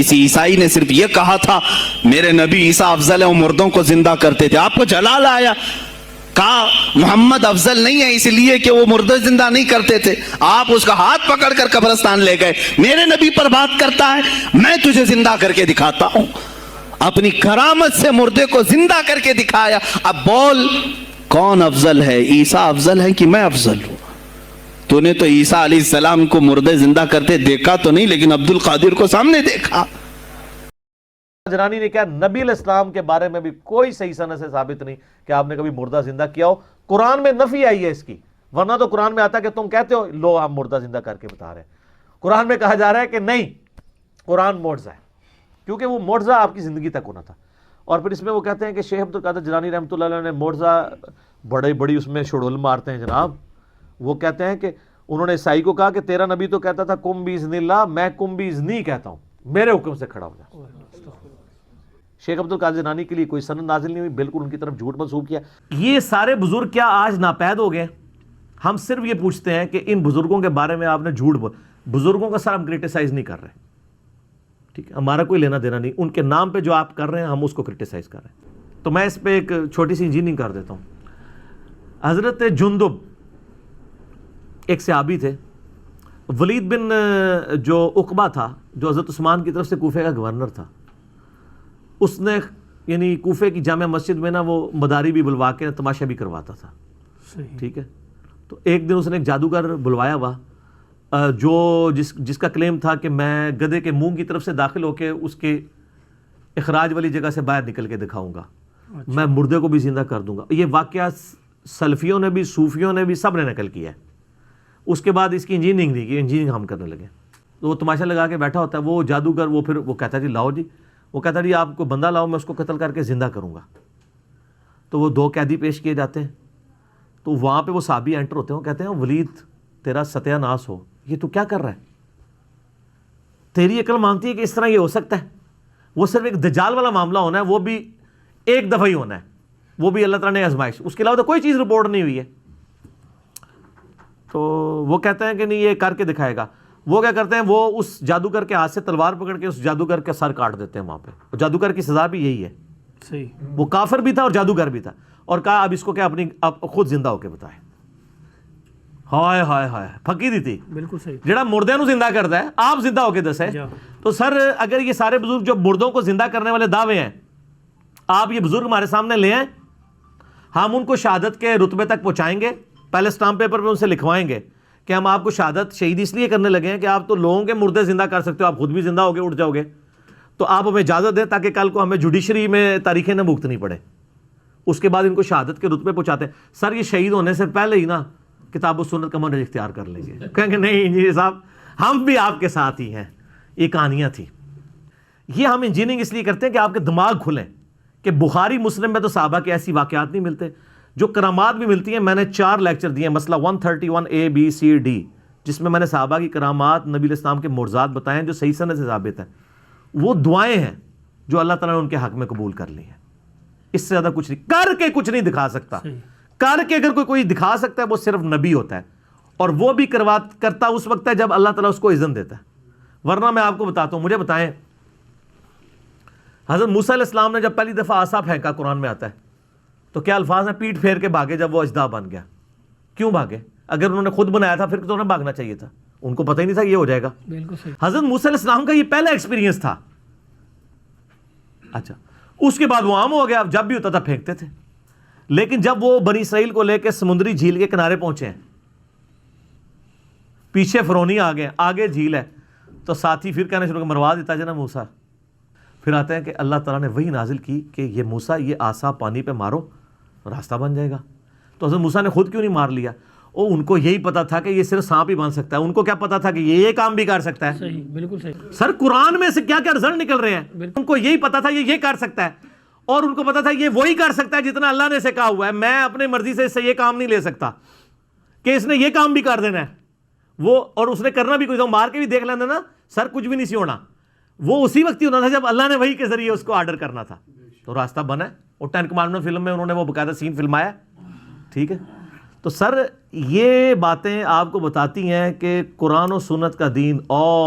کسی عیسائی نے صرف یہ کہا تھا میرے نبی عیسیٰ افضل ہے، وہ مردوں کو زندہ کرتے تھے، آپ کو جلال آیا، کہا محمد افضل نہیں ہے اس لیے کہ وہ مردے زندہ نہیں کرتے تھے، آپ اس کا ہاتھ پکڑ کر قبرستان لے گئے، میرے نبی پر بات کرتا ہے، میں تجھے زندہ کر کے دکھاتا ہوں، اپنی کرامت سے مردے کو زندہ کر کے دکھایا۔ اب بول کون افضل ہے، عیسیٰ افضل ہے کہ میں افضل ہوں؟ تو نے تو عیسیٰ علیہ السلام کو مردے زندہ کرتے دیکھا تو نہیں، لیکن عبد القادر کو سامنے دیکھا۔ جنانی نے کہا نبی علیہ السلام کے بارے میں بھی کوئی صحیح سند سے ثابت نہیں کہ آپ نے کبھی مردہ زندہ کیا ہو، قرآن میں نفی آئی ہے اس کی، ورنہ تو قرآن میں آتا ہے کہ تم کہتے ہو لو ہم مردہ زندہ کر کے بتا رہے ہیں، قرآن میں کہا جا رہا ہے کہ نہیں، قرآن معجزہ ہے، کیونکہ وہ معجزہ آپ کی زندگی تک ہونا تھا۔ اور پھر اس میں وہ کہتے ہیں کہ شیخ عبد القادر جیلانی رحمۃ اللہ علیہ نے معجزہ بڑی اس میں شڑول مارتے ہیں جناب، وہ کہتے ہیں کہ انہوں نے عیسائی کو کہا کہ تیرا نبی تو کہتا تھا کم باذن اللہ، میں کم باذنی کہتا ہوں، میرے حکم سے کھڑا ہو جا۔ شیخ عبد القادر جیلانی کے لیے کوئی سند نازل نہیں ہوئی، بالکل ان کی طرف جھوٹ منسوب کیا۔ یہ سارے بزرگ کیا آج ناپید ہو گئے؟ ہم صرف یہ پوچھتے ہیں کہ ان بزرگوں کے بارے میں آپ نے جھوٹ بزرگوں کا سر ہم کرٹیسائز نہیں کر رہے، ٹھیک ہے، ہمارا کوئی لینا دینا نہیں، ان کے نام پہ جو آپ کر رہے ہیں ہم اس کو کرٹیسائز کر رہے ہیں۔ تو میں اس پہ ایک چھوٹی سی انجینئرنگ کر دیتا ہوں۔ حضرت جندب ایک صحابی تھے، ولید بن جو عقبہ تھا جو حضرت عثمان کی طرف سے کوفے کا گورنر تھا، اس نے یعنی کوفے کی جامع مسجد میں نا وہ مداری بھی بلوا کے تماشا بھی کرواتا تھا، ٹھیک ہے۔ تو ایک دن اس نے ایک جادوگر بلوایا ہوا جو جس کا کلیم تھا کہ میں گدھے کے منہ کی طرف سے داخل ہو کے اس کے اخراج والی جگہ سے باہر نکل کے دکھاؤں گا، میں مردے کو بھی زندہ کر دوں گا۔ یہ واقعہ سلفیوں نے بھی، صوفیوں نے بھی، سب نے نقل کیا ہے۔ اس کے بعد اس کی انجینئرنگ نہیں کی، انجینئرنگ ہم کرنے لگے۔ تو وہ تماشا لگا کے بیٹھا ہوتا ہے، وہ جادوگر وہ کہتا ہے جی لاؤ جی، وہ کہتا ہے جی آپ کو بندہ لاؤ، میں اس کو قتل کر کے زندہ کروں گا۔ تو وہ 2 قیدی پیش کیے جاتے ہیں، تو وہاں پہ وہ صحابی انٹر ہوتے ہیں، وہ کہتے ہیں ولید تیرا ستیہ ناس ہو، یہ تو کیا کر رہا ہے؟ تیری عقل مانتی ہے کہ اس طرح یہ ہو سکتا ہے؟ وہ صرف ایک دجال والا معاملہ ہونا ہے، وہ بھی ایک دفعہ ہی ہونا ہے، وہ بھی اللہ تعالیٰ نے آزمائش، اس کے علاوہ تو کوئی چیز رپورٹ نہیں ہوئی ہے۔ تو وہ کہتے ہیں کہ نہیں یہ کر کے دکھائے گا۔ وہ کیا کرتے ہیں، وہ اس جادوگر کے ہاتھ سے تلوار پکڑ کے اس جادوگر کا سر کاٹ دیتے ہیں وہاں پہ۔ جادوگر کی سزا بھی یہی ہے، صحیح، وہ کافر بھی تھا اور جادوگر بھی تھا، اور کہا اب اس کو کیا اپنی خود زندہ ہو کے بتائے۔ ہائے ہائے ہائے، پھکی دی تھی، بالکل صحیح، جڑا مردے نو زندہ کرتا ہے آپ زندہ ہو کے دسے۔ تو سر اگر یہ سارے بزرگ جو مردوں کو زندہ کرنے والے دعوے ہیں، آپ یہ بزرگ ہمارے سامنے لے آئیں، ہم ان کو شہادت کے رتبے تک پہنچائیں گے، پہلے اسٹامپ پیپر پہ ان سے لکھوائیں گے کہ ہم آپ کو شہادت شہید اس لیے کرنے لگے ہیں کہ آپ تو لوگوں کے مردے زندہ کر سکتے ہو، آپ خود بھی زندہ ہو کے اٹھ جاؤ گے، تو آپ ہمیں اجازت دیں تاکہ کل کو ہمیں جوڈیشری میں تاریخیں نہ بھگتنی پڑے۔ اس کے بعد ان کو شہادت کے رتبے پہنچاتے ہیں۔ سر یہ شہید ہونے سے پہلے ہی نا کتاب و سنت کا منہج اختیار کر لیں گے، کہیں گے نہیں انجینئر صاحب ہم بھی آپ کے ساتھ ہی ہیں، یہ کہانیاں تھیں۔ یہ ہم انجینئرنگ اس لیے کرتے ہیں کہ آپ کے دماغ کھلیں کہ بخاری مسلم میں تو صحابہ کے ایسی واقعات نہیں ملتے، جو کرامات بھی ملتی ہیں۔ میں نے 4 لیکچر دیے ہیں، مسئلہ 131 A B C D، جس میں نے صحابہ کی کرامات، نبی علیہ السلام کے معجزات بتائے ہیں جو صحیح سند سے ثابت ہیں۔ وہ دعائیں ہیں جو اللہ تعالیٰ نے ان کے حق میں قبول کر لی ہیں، اس سے زیادہ کچھ نہیں، کر کے کچھ نہیں دکھا سکتا۔ کر کے اگر کوئی دکھا سکتا ہے وہ صرف نبی ہوتا ہے، اور وہ بھی کرتا اس وقت ہے جب اللہ تعالیٰ اس کو اذن دیتا ہے، ورنہ میں آپ کو بتاتا ہوں۔ مجھے بتائیں حضرت موسیٰ علیہ السلام نے جب پہلی دفعہ عصا پھینکا، قرآن میں آتا ہے، تو کیا الفاظ ہیں؟ پیٹ پھیر کے بھاگے جب وہ اژدہا بن گیا۔ کیوں بھاگے؟ اگر انہوں نے خود بنایا تھا پھر تو انہیں بھاگنا چاہیے تھا، ان کو پتہ ہی نہیں تھا یہ ہو جائے گا۔ حضرت موسیٰ علیہ السلام کا یہ پہلا ایکسپیرینس تھا۔ اچھا، اس کے بعد وہ عام ہو گیا، جب بھی ہوتا تھا پھینکتے تھے۔ لیکن جب وہ بنی اسرائیل کو لے کے سمندری جھیل کے کنارے پہنچے ہیں، پیچھے فرعونی آ گئے، آگے جھیل ہے، تو ساتھی پھر کہنے شروع کر مروا دیتا جنا موسیٰ۔ پھر آتے ہیں کہ اللہ تعالیٰ نے وہی نازل کی کہ یہ موسیٰ یہ عصا پانی پہ مارو راستہ بن جائے گا۔ تو حضرت موسیٰ نے خود کیوں نہیں مار لیا؟ ان کو یہی پتا تھا کہ یہ صرف سانپ ہی بن سکتا ہے، ان کو کیا پتا تھا کہ یہ کام بھی کر سکتا ہے؟ صحیح، بالکل صحیح۔ سر قرآن میں سے کیا کیا رزلٹ نکل رہے ہیں، ان کو یہی پتا تھا یہ کر سکتا ہے، اور ان کو پتا تھا یہ وہی کر سکتا ہے جتنا اللہ نے اسے کہا ہوا ہے۔ میں اپنے مرضی سے اس سے یہ کام نہیں لے سکتا کہ اس نے یہ کام بھی کر دینا ہے، وہ اور اس نے کرنا بھی کوئی مار کے بھی دیکھ لینا نا سر کچھ بھی نہیں سی ہونا، وہ اسی وقت ہی ہونا تھا جب اللہ نے وہی کے ذریعے اس کو آرڈر کرنا تھا، تو راستہ بنا ہے۔ اور 10 کمانڈمنٹ فلم میں انہوں نے وہ باقاعدہ سین فلمایا، ٹھیک ہے۔ تو سر یہ باتیں آپ کو بتاتی ہیں کہ قرآن و سنت کا دین اور